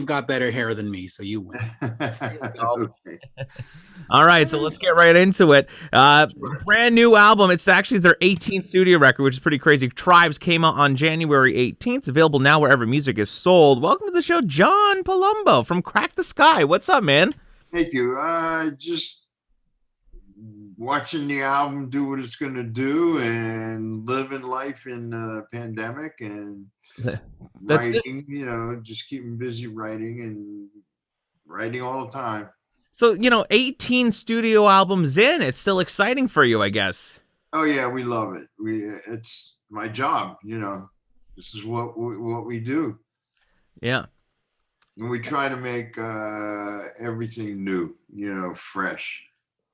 You've got better hair than me, so you win. Okay. All right, so let's get right into it. Sure. Brand new album. It's actually their 18th studio record, which is pretty crazy. Tribes came out on January 18th. It's available now wherever music is sold. Welcome to the show, John Palumbo from Crack the Sky. What's up, man? Thank you. Just watching the album do what it's going to do and living life in the pandemic and That's it. writing, just keeping busy writing and writing all the time. So, 18 studio albums in. It's still exciting for you, I guess. Oh yeah, we love it. It's my job, this is what we do. Yeah. And we try to make everything new, fresh.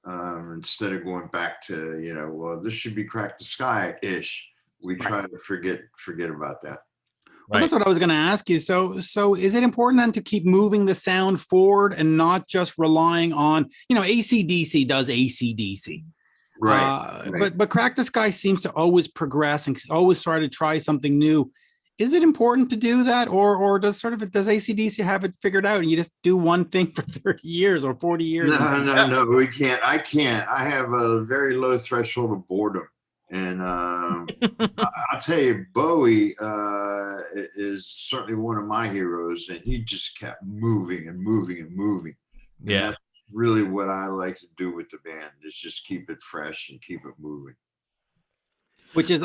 Instead of going back to, well, this should be Crack the Sky-ish. We try to forget about that. Well, that's what I was going to ask you. So is it important then to keep moving the sound forward and not just relying on, AC/DC does AC/DC. Right. But Crack the Sky seems to always progress and always try to try something new. Is it important to do that, or does AC/DC have it figured out and you just do one thing for 30 years or 40 years? No, we can't. I can't. I have a very low threshold of boredom. And I'll tell you, Bowie is certainly one of my heroes, and he just kept moving and moving and moving. And yeah, that's really what I like to do with the band, is just keep it fresh and keep it moving. Which is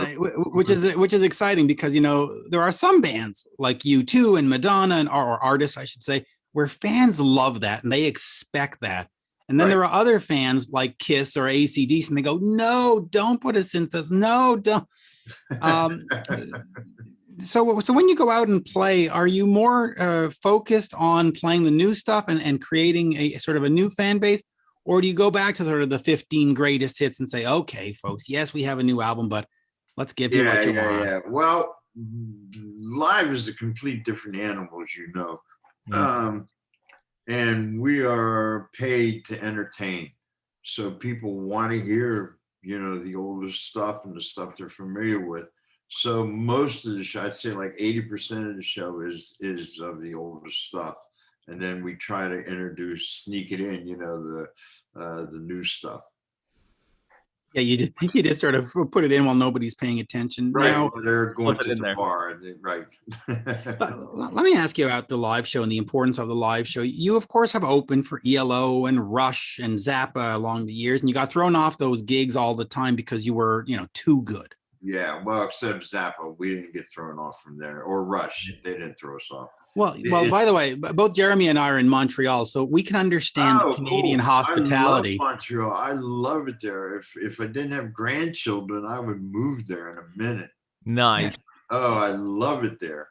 exciting because there are some bands like U2 and Madonna or artists, I should say, where fans love that and they expect that. And then there are other fans like Kiss or AC/DC, and they go, "No, don't put a synthesis. No, don't." So when you go out and play, are you more focused on playing the new stuff and creating a sort of a new fan base, or do you go back to sort of the 15 greatest hits and say, "Okay, folks, yes, we have a new album, but let's give you what you want"? Yeah. Well, live is a complete different animal, as you know. And we are paid to entertain. So people want to hear, the older stuff and the stuff they're familiar with. So most of the show, I'd say like 80% of the show is of the older stuff. And then we try to sneak it in, the new stuff. Yeah, you just sort of put it in while nobody's paying attention. Right, now, they're going to the bar. Right. Let me ask you about the live show and the importance of the live show. You, of course, have opened for ELO and Rush and Zappa along the years, and you got thrown off those gigs all the time because you were, too good. Yeah, well, except Zappa, we didn't get thrown off from there, or Rush, they didn't throw us off. Well, by the way, both Jeremy and I are in Montreal, so we can understand the Canadian hospitality. I love Montreal. I love it there. If I didn't have grandchildren, I would move there in a minute. Nice. Oh, I love it there.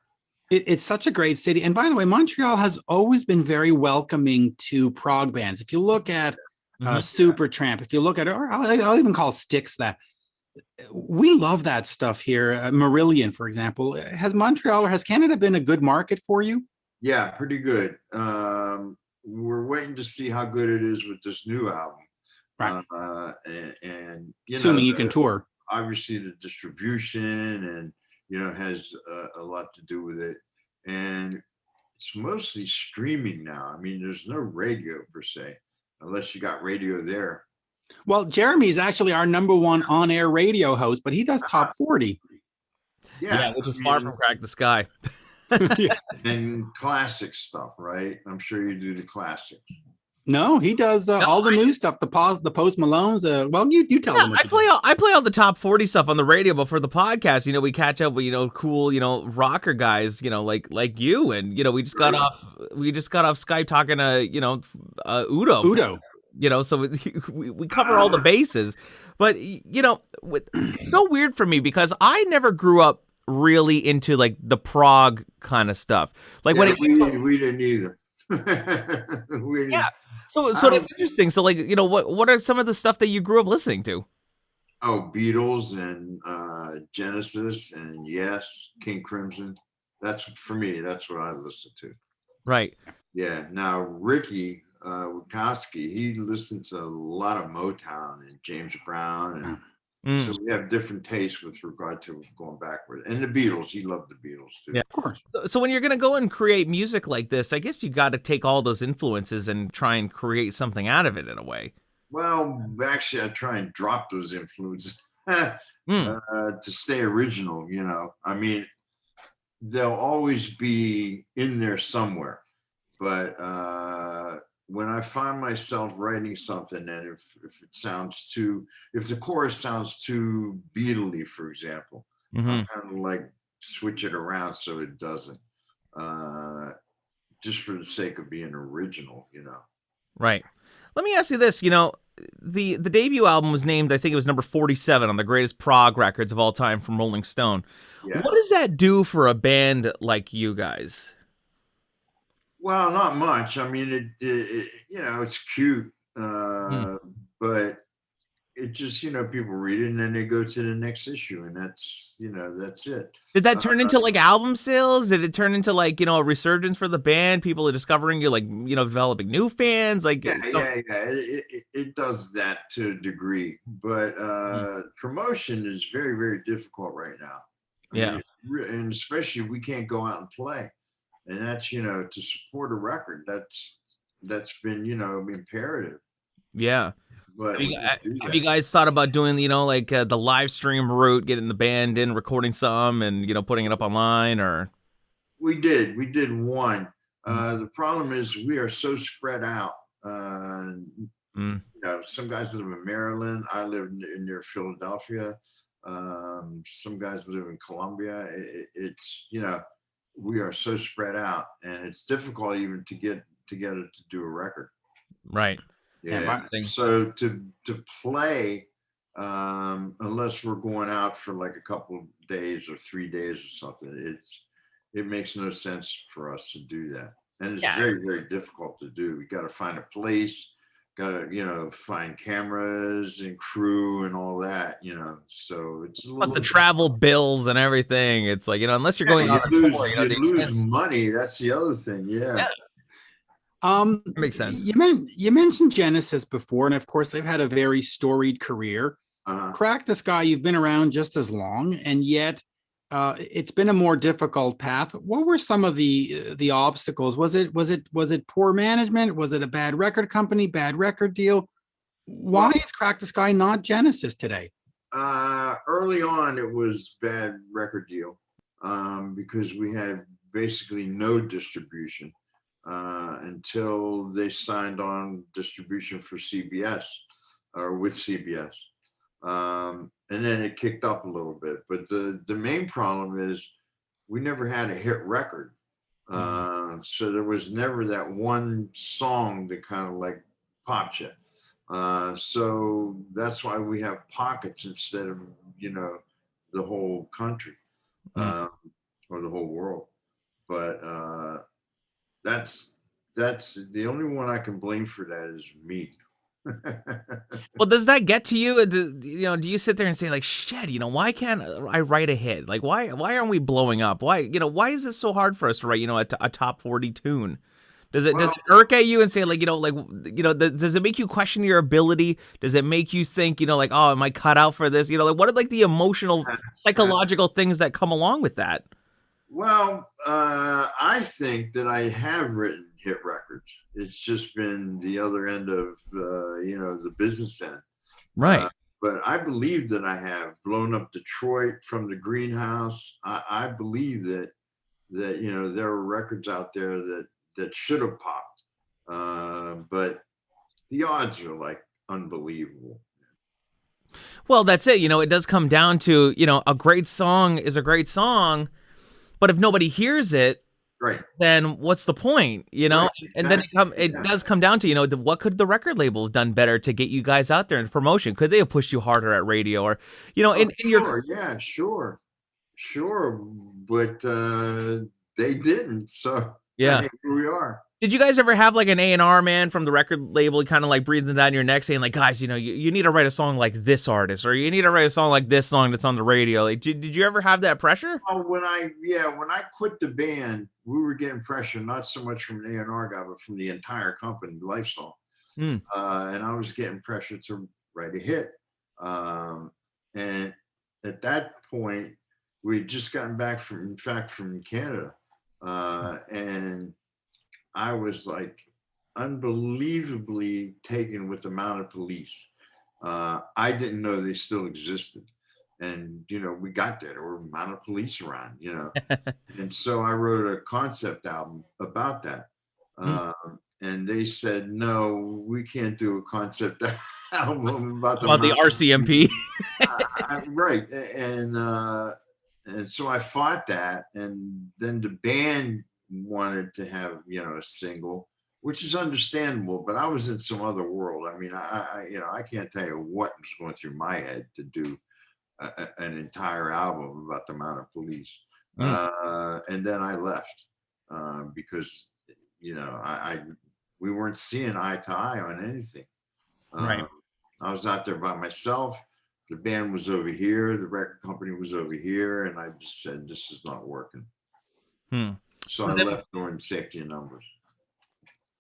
It's such a great city. And by the way, Montreal has always been very welcoming to prog bands. If you look at Supertramp, if you look at, or I'll even call Styx that. We love that stuff here. Marillion, for example. Has Montreal or has Canada been a good market for you? Yeah, pretty good. We're waiting to see how good it is with this new album. Right. And assuming you can tour. Obviously, the distribution and has a lot to do with it. And it's mostly streaming now. I mean, there's no radio per se, unless you got radio there. Well, Jeremy is actually our number one on-air radio host, but he does top 40. Yeah, which is far from Crack the Sky. And classic stuff, right? I'm sure you do the classic. No, he does all the new stuff. The Post Malones. Well, you tell them. I play all the top 40 stuff on the radio, but for the podcast, we catch up with cool rocker guys, like you, and we just got off Skype talking to Udo. So we cover all the bases, but it's so weird for me because I never grew up really into like the prog kind of stuff. Like we didn't either. So that's interesting. So what are some of the stuff that you grew up listening to? Oh, Beatles and Genesis and Yes, King Crimson. That's for me. That's what I listen to. Right. Yeah. Now Ricky Wachowski, he listened to a lot of Motown and James Brown and So we have different tastes with regard to going backward. And the Beatles, he loved the Beatles too. Yeah, Of course. So when you're gonna go and create music like this, I guess you got to take all those influences and try and create something out of it in a way. Well, actually, I try and drop those influences Mm. to stay original. You know, I mean, they'll always be in there somewhere. But when I find myself writing something, and if it sounds too, if the chorus sounds too Beatley, for example, I'll kind of like switch it around so it doesn't, just for the sake of being original, you know. Right. Let me ask you this. You know, the debut album was named, I think it was number 47 on the greatest prog records of all time from Rolling Stone. Yeah. What does that do for a band like you guys? Well, not much. I mean, it you know, it's cute, but it just, you know, people read it and then they go to the next issue, and that's, you know, that's it. Did that turn into like album sales? Did it turn into like, you know, a resurgence for the band? People are discovering you, like, you know, developing new fans. Like, Yeah. It does that to a degree, but promotion is very, very difficult right now. I mean, and especially we can't go out and play, and that's, you know, to support a record, that's been, you know, imperative. Yeah. But have you guys thought about doing, you know, like the live stream route, getting the band in, recording some, and, you know, putting it up online? Or we did one. The problem is we are so spread out. You know, some guys live in Maryland. I live near Philadelphia. Some guys live in Columbia. It's, you know, we are so spread out, and it's difficult even to get together to do a record. Right. Yeah. So to play, unless we're going out for like a couple of days or 3 days or something, it makes no sense for us to do that. And it's very, very difficult to do. We got to find a place, got to, you know, find cameras and crew and all that, you know. So it's a little, but the travel bills and everything. It's like, you know, unless you're going on a tour, you know, you lose money. That's the other thing. Yeah. That makes sense. You mentioned Genesis before, and of course they've had a very storied career. Crack the Sky, you've been around just as long, and yet it's been a more difficult path. What were some of the obstacles? Was it poor management? Was it a bad record company, bad record deal? Why is Crack the Sky not Genesis today? Early on, it was bad record deal because we had basically no distribution. Until they signed on distribution for CBS or with CBS. And then it kicked up a little bit. But the main problem is we never had a hit record. So there was never that one song that kind of like popped you. So that's why we have pockets instead of, you know, the whole country or the whole world. But that's the only one I can blame for that is me. Well, does that get to you? You know, do you sit there and say like, shit, you know, why can't I write a hit? Like, why aren't we blowing up? Why is it so hard for us to write, you know, a top 40 tune? Does it irk at you and say like, you know, does it make you question your ability? Does it make you think, you know, like, oh, am I cut out for this? You know, like, what are like the emotional, psychological things that come along with that? Well, I think that I have written hit records. It's just been the other end of, you know, the business end. Right. But I believe that I have blown up Detroit from the greenhouse. I believe that, you know, there are records out there that should have popped. But the odds are like unbelievable. Well, that's it. You know, it does come down to, you know, a great song is a great song. But if nobody hears it, right, then what's the point, you know? Right. And then it does come down to, you know, what could the record label have done better to get you guys out there in promotion? Could they have pushed you harder at radio or, you know, sure. But they didn't. So yeah, here we are. Did you guys ever have like an A&R man from the record label kind of like breathing down your neck saying like, guys, you know, you need to write a song like this artist, or you need to write a song like this song that's on the radio? Like, did you ever have that pressure? Oh, when I quit the band, we were getting pressure, not so much from an A&R guy, but from the entire company, Lifesong. And I was getting pressure to write a hit. And at that point, we'd just gotten back from Canada. And I was like unbelievably taken with the Mounted Police. I didn't know they still existed. And, we got there, there were Mounted Police around, And so I wrote a concept album about that. And they said, no, we can't do a concept album about the RCMP. Right. And so I fought that. And then the band wanted to have, a single, which is understandable, but I was in some other world. I mean, I can't tell you what was going through my head to do an entire album about the Mounted Police. And then I left because, we weren't seeing eye to eye on anything. Right. I was out there by myself. The band was over here. The record company was over here. And I just said, this is not working. So I left doing Safety in Numbers.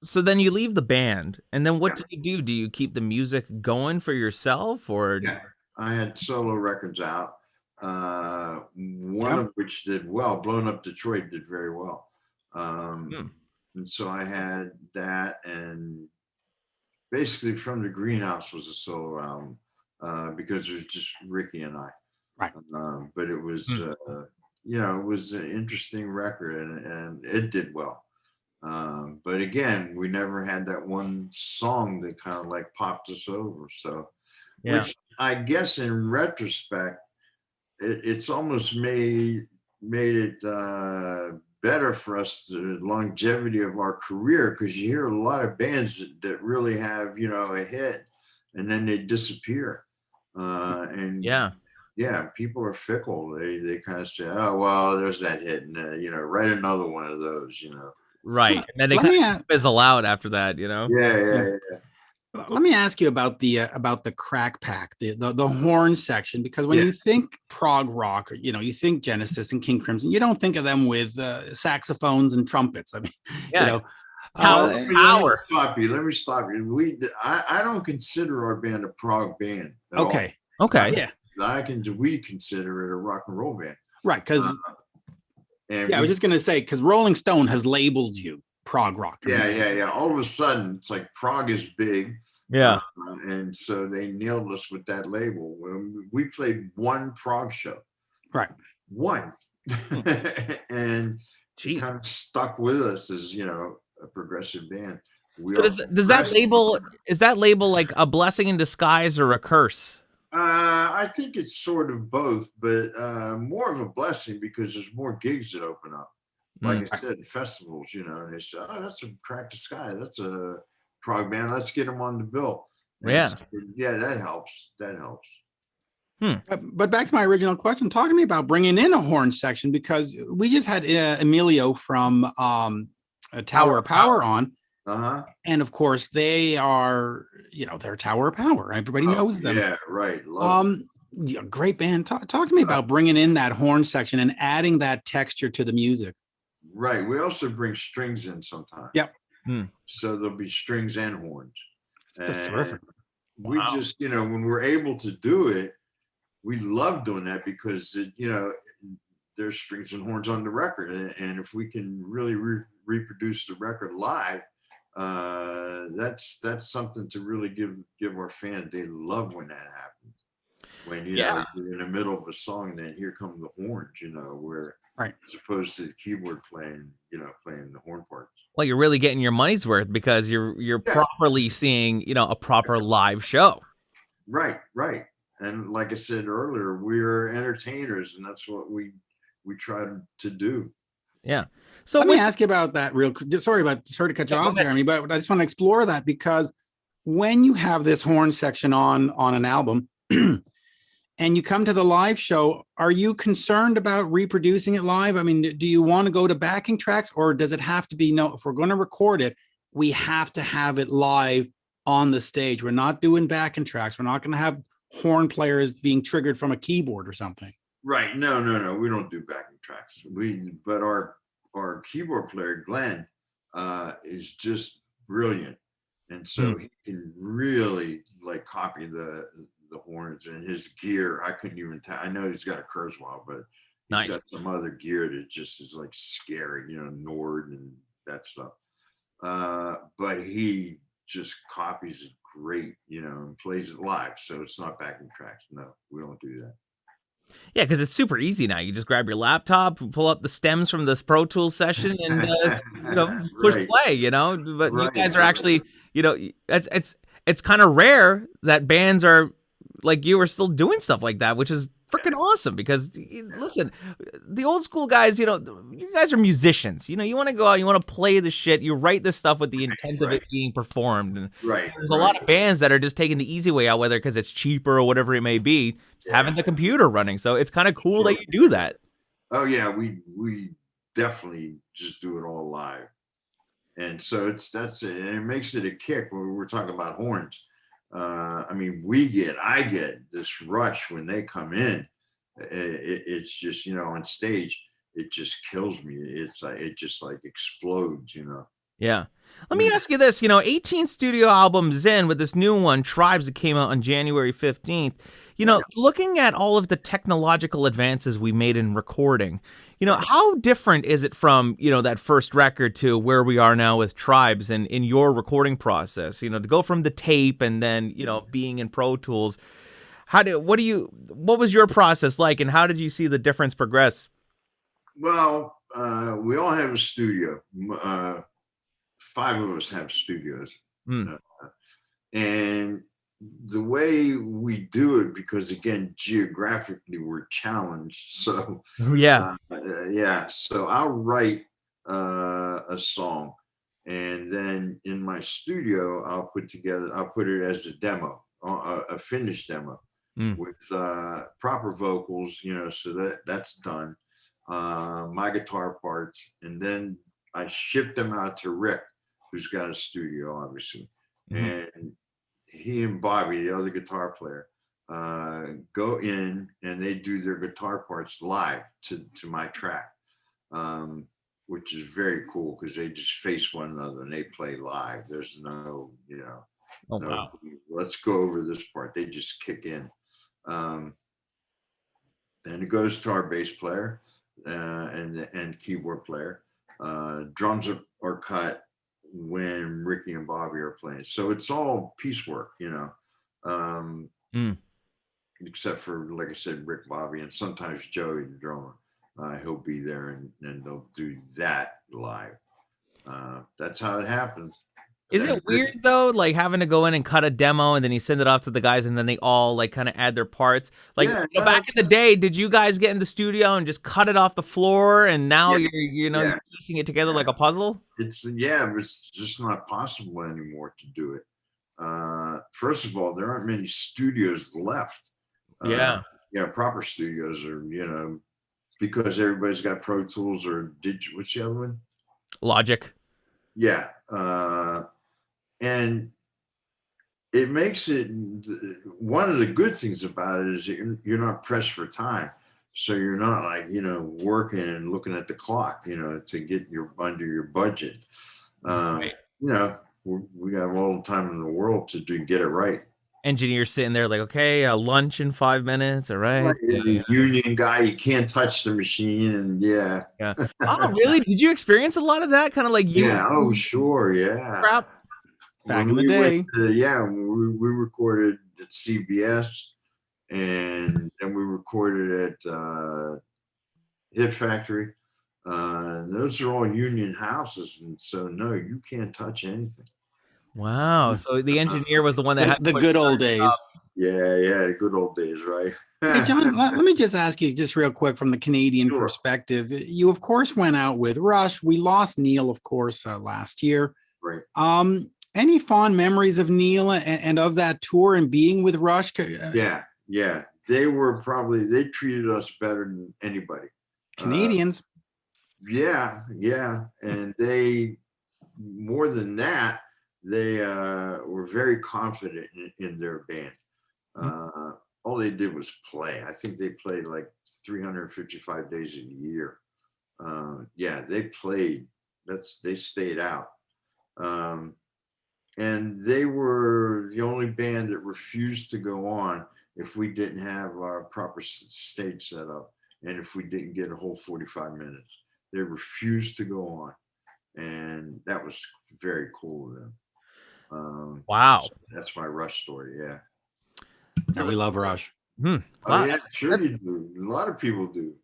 So then you leave the band, and then what do you do? Do you keep the music going for yourself, or? Yeah, I had solo records out. One of which did well. Blown Up Detroit did very well. And so I had that, and basically From the Greenhouse was a solo album because it was just Ricky and I. Right. But it was, it was an interesting record, and it did well. But again, we never had that one song that kind of like popped us over. So, which I guess in retrospect, it's almost made it better for us, the longevity of our career, because you hear a lot of bands that really have, a hit and then they disappear. And people are fickle. They kind of say, oh, well, there's that hit, and write another one of those, Right. And then they kind of fizzle out after that, Yeah. Let me ask you about the crack pack, the horn section, because when you think prog rock, or, you think Genesis and King Crimson, you don't think of them with saxophones and trumpets. I mean, power. Let me stop you. I don't consider our band a prog band. Okay. Okay. We consider it a rock and roll band. Right. Because I was just going to say, because Rolling Stone has labeled you prog rock. Yeah. All of a sudden, it's like prog is big. Yeah. And so they nailed us with that label. We played one prog show. Right. One. And it kind of stuck with us as, a progressive band. Does that label, is that label like a blessing in disguise or a curse? I think it's sort of both, but more of a blessing because there's more gigs that open up. Like I said, festivals, and they say, oh, that's a Crack the Sky. That's a prog band. Let's get them on the bill. And so, that helps. But back to my original question, talk to me about bringing in a horn section, because we just had Emilio from Tower of Power on. And of course, they are, they're Tower of Power. Everybody knows them. Yeah, right. Great band. Talk to me about bringing in that horn section and adding that texture to the music. Right. We also bring strings in sometimes. Yep. So there'll be strings and horns. That's terrific. We just, when we're able to do it, we love doing that because, there's strings and horns on the record. And if we can really reproduce the record live, that's something to really give our fans. They love when that happens. When, you're in the middle of a song, then here come the horns, where as opposed to the keyboard playing the horn parts. Well, you're really getting your money's worth because you're properly seeing, a proper live show. Right. And like I said earlier, we're entertainers, and that's what we try to do. Yeah. So let me ask you about that real quick. Sorry to cut you off, Jeremy, but I just want to explore that, because when you have this horn section on an album and you come to the live show, are you concerned about reproducing it live? I mean, do you want to go to backing tracks, or does it have to be, no, if we're going to record it, we have to have it live on the stage? We're not doing backing tracks. We're not going to have horn players being triggered from a keyboard or something. Right. No. We don't do backing tracks. But our keyboard player, Glenn, is just brilliant. And so he can really like copy the the horns and his gear. I couldn't even tell. I know he's got a Kurzweil, but he's Nice. got some other gear that just is like scary, you know, Nord and that stuff. But he just copies it great, you know, and plays it live. So it's not backing tracks. No, we don't do that. Yeah, because it's super easy now. You just grab your laptop, pull up the stems from this Pro Tools session, and push Right, play. But you guys are right. actually, it's kind of rare that bands are like you are still doing stuff like that, which is freaking awesome. Because listen, the old school guys, you guys are musicians. You want to go out, you want to play the shit, you write this stuff with the intent of it being performed. And Right. there's a lot of bands that are just taking the easy way out, whether because it's cheaper or whatever it may be, just having the computer running. So it's kind of cool that you do that. Oh yeah, we definitely just do it all live. And so that's it. And it makes it a kick when we're talking about horns. I mean, I get this rush when they come in. It's just, on stage, it just kills me. It's like, it just like explodes, Yeah. Let me ask you this, 18 studio albums in with this new one, Tribes, that came out on January 15th. Looking at all of the technological advances we made in recording, how different is it from, that first record to where we are now with Tribes and in your recording process, to go from the tape and then, being in Pro Tools? What was your process like, and how did you see the difference progress? Well, we all have a studio. 5 of us have studios. And the way we do it, because again, geographically we're challenged. So so I'll write a song, and then in my studio I'll put it as a demo, a finished demo with proper vocals, so that's done, my guitar parts, and then I ship them out to Rick, who's got a studio, obviously. And he and Bobby, the other guitar player, go in and they do their guitar parts live to my track, which is very cool because they just face one another and they play live. There's no, wow. Let's go over this part. They just kick in. And it goes to our bass player and keyboard player. Drums are cut when Ricky and Bobby are playing. So it's all piecework, except for, like I said, Rick, Bobby, and sometimes Joey, the drummer. He'll be there and they'll do that live. That's how it happens. Is it weird though, like having to go in and cut a demo and then you send it off to the guys and then they all like kind of add their parts? Like back in the day, did you guys get in the studio and just cut it off the floor and now you're piecing it together like a puzzle? It's just not possible anymore to do it. First of all, there aren't many studios left. Proper studios are, because everybody's got Pro Tools or what's the other one? Logic. Yeah. And it makes it, one of the good things about it is you're not pressed for time. So you're not like, working and looking at the clock, to get under your budget. We have all the time in the world to get it right. Engineer sitting there like, okay, lunch in 5 minutes. All right. Union guy, you can't touch the machine. And Oh, really? Did you experience a lot of that? Kind of like you? Yeah. Oh, sure. Yeah. Crap. Back in the day. We recorded at CBS, and then we recorded at Hit Factory. Those are all union houses, and so no, you can't touch anything. Wow. So the engineer was the one that had the good old days. Yeah, the good old days, right? Hey, John, let me just ask you just real quick from the Canadian perspective. You, of course, went out with Rush. We lost Neil, of course, last year. Right. Any fond memories of Neil and of that tour and being with Rush? Yeah. They treated us better than anybody. Canadians. Yeah. And they, more than that, they were very confident in their band. All they did was play. I think they played like 355 days a year. They played. They stayed out. And they were the only band that refused to go on if we didn't have our proper stage set up and if we didn't get a whole 45 minutes. They refused to go on. And that was very cool of them. Wow. So that's my Rush story. Yeah. Yeah, we love Rush. Oh, yeah, sure you do. A lot of people do.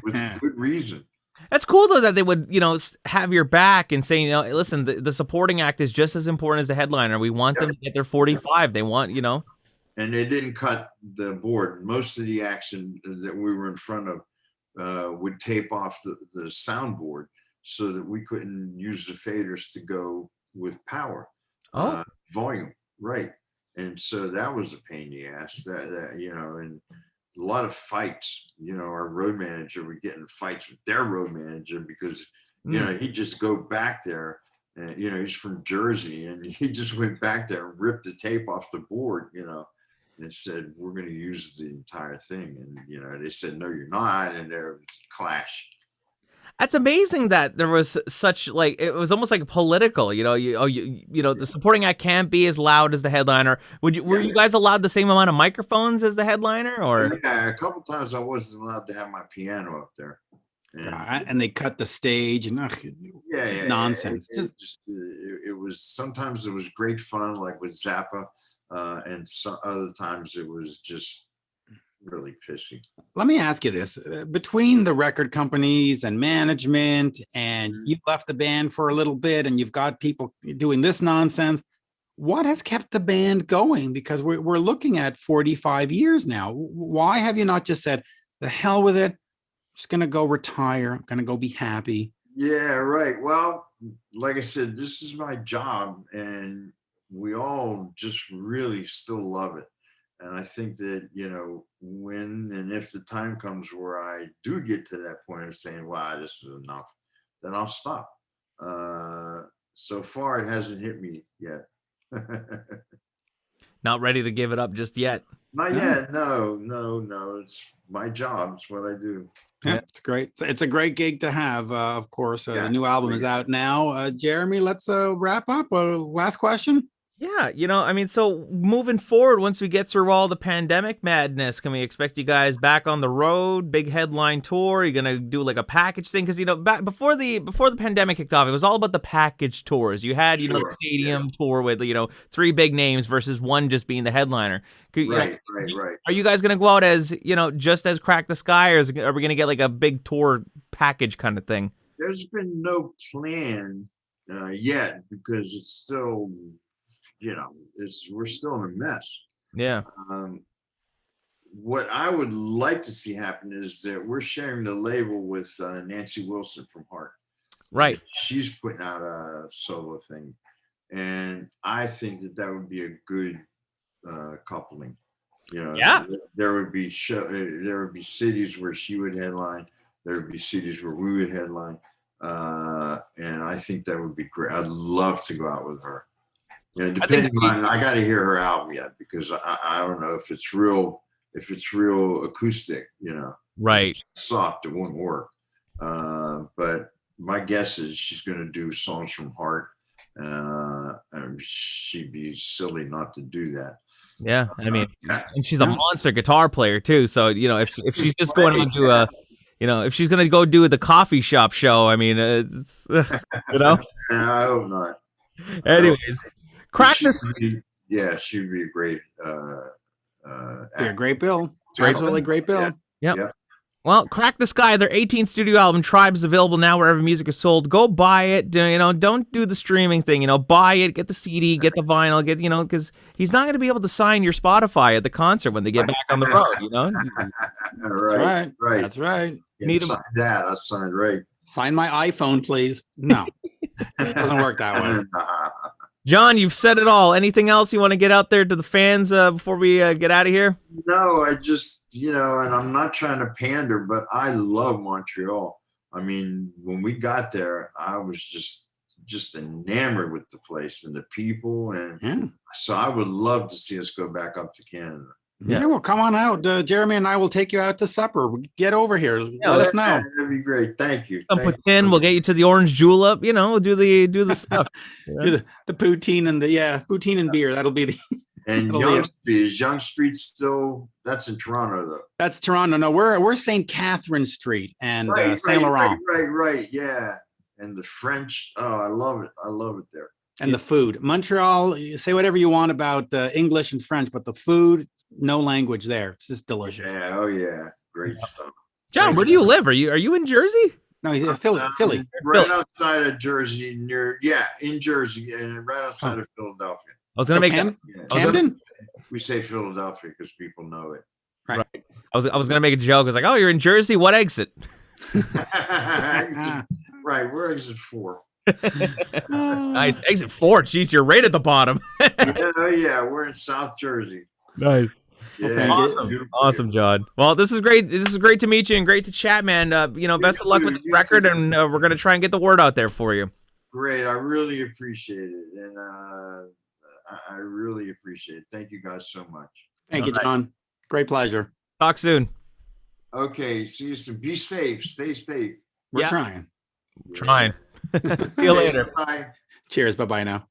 With good reason. That's cool though that they would, you know, have your back and say, you know, listen, the supporting act is just as important as the headliner. We want them to get their 45. They want, you know. And they didn't cut the board. Most of the action that we were in front of would tape off the soundboard so that we couldn't use the faders to go with power. Volume, right. And so that was a pain in the ass. That you know, and a lot of fights. You know, our road manager would get in fights with their road manager because you know he'd just go back there. And you know, he's from Jersey, and he just went back there and ripped the tape off the board. You know, and said we're going to use the entire thing. And you know, they said no, you're not, and there was a clash. That's amazing that there was such like it was almost like political, you know. You know the supporting act can't be as loud as the headliner. Were you guys allowed the same amount of microphones as the headliner, or? Yeah, a couple times I wasn't allowed to have my piano up there, and they cut the stage and nonsense. It was sometimes it was great fun, like with Zappa, and some other times it was just really pissy. Let me ask you this. Between the record companies and management, and you left the band for a little bit and you've got people doing this nonsense, what has kept the band going? Because we're looking at 45 years now. Why have you not just said, the hell with it, I'm just going to go retire, I'm going to go be happy? Yeah, right. Well, like I said, this is my job and we all just really still love it. And I think that, you know, when and if the time comes where I do get to that point of saying, wow, this is enough, then I'll stop. So far, it hasn't hit me yet. Not ready to give it up just yet. Not yet. No. It's my job. It's what I do. Yeah, it's great. It's a great gig to have. Of course, the new album is out now. Jeremy, let's wrap up. Last question. Yeah, you know, I mean, so moving forward, once we get through all the pandemic madness, can we expect you guys back on the road, big headline tour? Are you gonna do like a package thing? Because you know, back before the pandemic kicked off, it was all about the package tours. You had, you know, the stadium tour with, you know, 3 big names versus one just being the headliner. Right. Are you guys gonna go out as, you know, just as Crack the Sky, or are we gonna get like a big tour package kind of thing? There's been no plan yet because it's still. You know, we're still in a mess. Yeah. What I would like to see happen is that we're sharing the label with Nancy Wilson from Heart. Right. She's putting out a solo thing, and I think that would be a good coupling. You know, there would be cities where she would headline. There would be cities where we would headline, and I think that would be great. I'd love to go out with her. You know, depending on, I got to hear her album yet because I don't know if it's real acoustic, you know, right? Soft, it won't work. But my guess is she's going to do songs from Heart. And she'd be silly not to do that. Yeah, I mean, and she's a monster guitar player too. So you know, if she's just going on to you know, if she's going to go do the coffee shop show, I mean, it's, you know, I hope not. Anyways. Yeah, she'd be a great great bill. Absolutely great bill. Yep. Well, Crack the Sky, their 18th studio album, Tribe, is available now wherever music is sold. Go buy it. You know, don't do the streaming thing. You know, buy it, get the CD, get the vinyl, you know, because he's not going to be able to sign your Spotify at the concert when they get back on the road. You know, right. That's right. Need sign that. I'll sign right. Sign my iPhone, please. No, it doesn't work that way. John, you've said it all. Anything else you want to get out there to the fans before we get out of here? No, I just, you know, and I'm not trying to pander, but I love Montreal. I mean, when we got there, I was just enamored with the place and the people. And so I would love to see us go back up to Canada. Yeah, well, come on out. Jeremy and I will take you out to supper. Get over here. Let us know. That'd be great. Thank you. Some poutine. We'll get you to the Orange Julep. You know, we'll do the stuff. Do the poutine and poutine and beer. That'll be the. And Italy. Young Street, is Young Street still, that's in Toronto though. That's Toronto. No, we're St. Catherine Street and Saint Laurent. Right. Yeah. And the French, oh, I love it. I love it there. And the food. Montreal, you say whatever you want about English and French, but the food, no language there. It's just delicious. Yeah, oh yeah. Great stuff. John, where do you live? Are you in Jersey? No, he's Philly. Philly. Right outside of Jersey, in Jersey, and right outside of Philadelphia. I was gonna make Camden? We say Philadelphia because people know it. Right. I was gonna make a joke. I was like, oh, you're in Jersey. What exit? Right, we're exit 4. Nice. Exit 4. Jeez, you're right at the bottom. Yeah, we're in South Jersey. Nice. Yeah, Awesome, John. Well, this is great. This is great to meet you and great to chat, man. Best of luck with this record, and we're gonna try and get the word out there for you. Great, I really appreciate it, and I really appreciate it. Thank you guys so much. Thank you, John. Great pleasure. Talk soon. Okay, see you soon. Be safe. Stay safe. We're trying. Trying. See you later. Bye. Cheers. Bye-bye now.